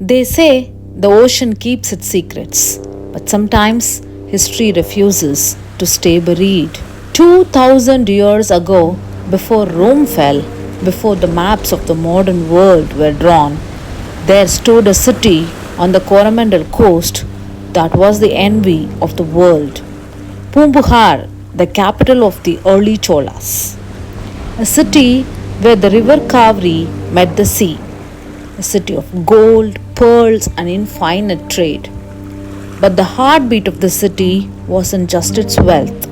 They say the ocean keeps its secrets, but sometimes history refuses to stay buried. 2000 years ago, before Rome fell, before the maps of the modern world were drawn, there stood a city on the Coromandel coast that was the envy of the world. Poompuhar, the capital of the early Cholas. A city where the river Kaveri met the sea. A city of gold, pearls, and infinite trade. But the heartbeat of the city wasn't just its wealth,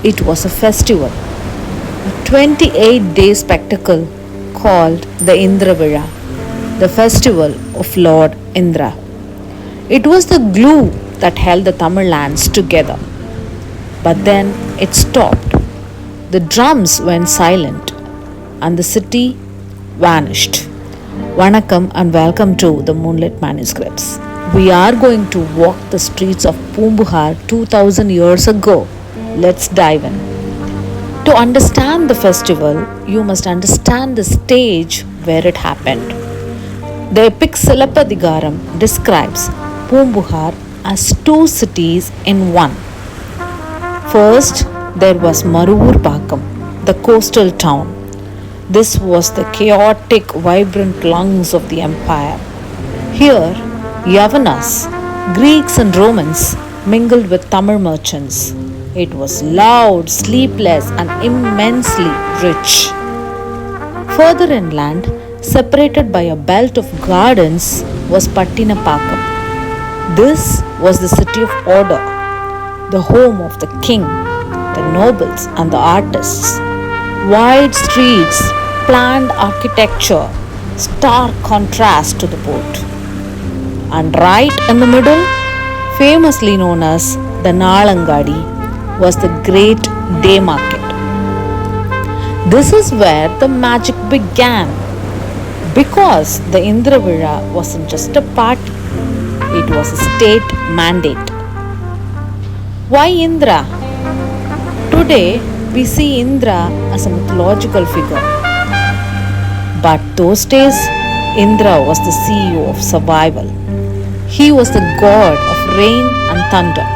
it was a festival. A 28-day spectacle called the Indra Vizha, the festival of Lord Indra. It was the glue that held the Tamil lands together. But then it stopped. The drums went silent and the city vanished. Vanakkam and welcome to the Moonlit Manuscripts. We are going to walk the streets of Poompuhar 2000 years ago. Let's dive in. To understand the festival, you must understand the stage where it happened. The epic Silappathikaram describes Poompuhar as two cities in one. First, there was Maruvurpakkam, the coastal town. This was the chaotic, vibrant lungs of the empire. Here, Yavanas, Greeks and Romans mingled with Tamil merchants. It was loud, sleepless, and immensely rich. Further inland, separated by a belt of gardens, was Pattinapakkam. This was the city of order, the home of the king, the nobles, and the artists. Wide streets, planned architecture, stark contrast to the port. And right in the middle, famously known as the Nalangadi, was the great day market. This is where the magic began, because the Indra Vizha wasn't just a party, it was a state mandate. Why Indra? Today we see Indra as a mythological figure. But those days, Indra was the CEO of survival. He was the god of rain and thunder.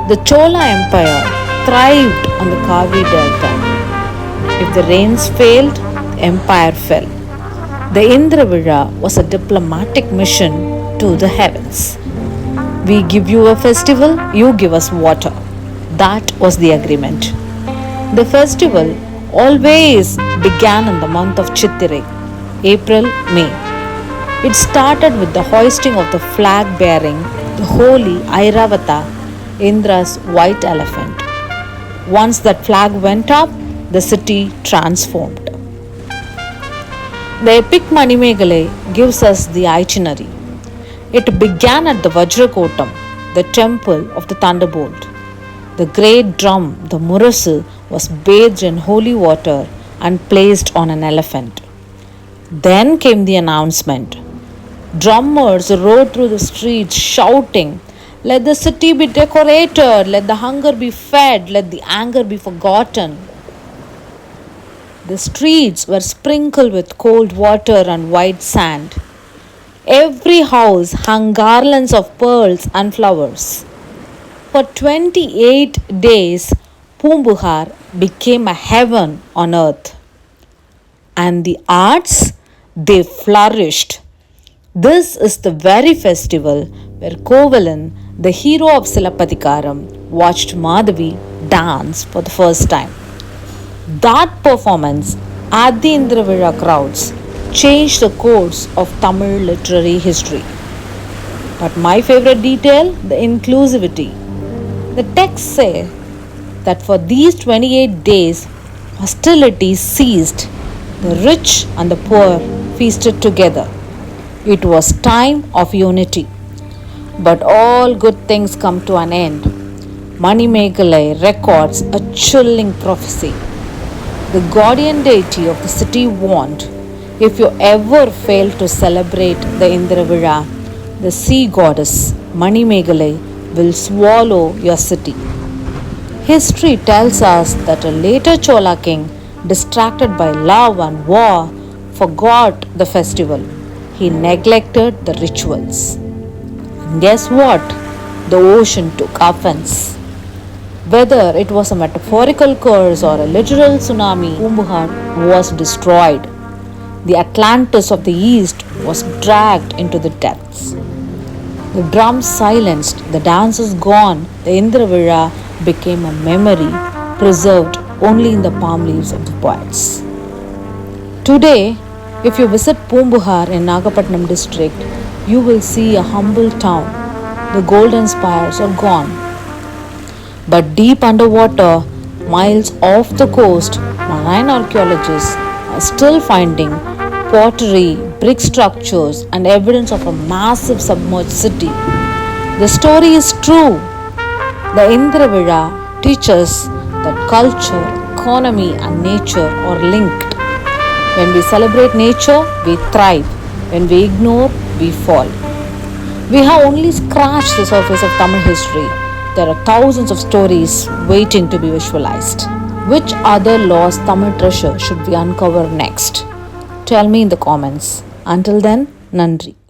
The Chola Empire thrived on the Kaveri Delta. If the rains failed, the empire fell. The Indra Vizha was a diplomatic mission to the heavens. We give you a festival, you give us water. That was the agreement. The festival always began in the month of Chittirai, April, May. It started with the hoisting of the flag bearing the holy Airavata, Indra's white elephant. Once that flag went up, the city transformed. The epic Manimekalai gives us the itinerary. It began at the Vajrakotam, the temple of the thunderbolt. The great drum, the Murasu, was bathed in holy water and placed on an elephant. Then came the announcement. Drummers rode through the streets shouting, "Let the city be decorated, let the hunger be fed, let the anger be forgotten." The streets were sprinkled with cold water and white sand. Every house hung garlands of pearls and flowers. For 28 days, Poompuhar became a heaven on earth. And the arts, they flourished. This is the very festival where Kovalan, the hero of Silappathikaram, watched Madhavi dance for the first time. That performance at the Indra Vizha crowds changed the course of Tamil literary history. But my favorite detail, the inclusivity. The texts say that for these 28 days, hostilities ceased. The rich and the poor feasted together. It was time of unity. But all good things come to an end. Manimekalai records a chilling prophecy. The guardian deity of the city warned, if you ever fail to celebrate the Indra Vizha, the sea goddess Manimekalai will swallow your city. History tells us that a later Chola king, distracted by love and war, forgot the festival. he neglected the rituals. And guess what? The ocean took offense. Whether it was a metaphorical curse or a literal tsunami, Poompuhar was destroyed. The Atlantis of the East was dragged into the depths. The drums silenced, the dancers gone, the Indra Vizha became a memory preserved only in the palm leaves of the poets. Today, if you visit Poompuhar in Nagapattinam district, you will see a humble town. The golden spires are gone. But deep underwater, miles off the coast, marine archaeologists are still finding pottery, brick structures, and evidence of a massive submerged city. The story is true. The Indra Vizha teaches that culture, economy, and nature are linked. When we celebrate nature, we thrive. When we ignore, we fall. We have only scratched the surface of Tamil history. There are thousands of stories waiting to be visualized. Which other lost Tamil treasure should we uncover next? Tell me in the comments. Until then, Nandri.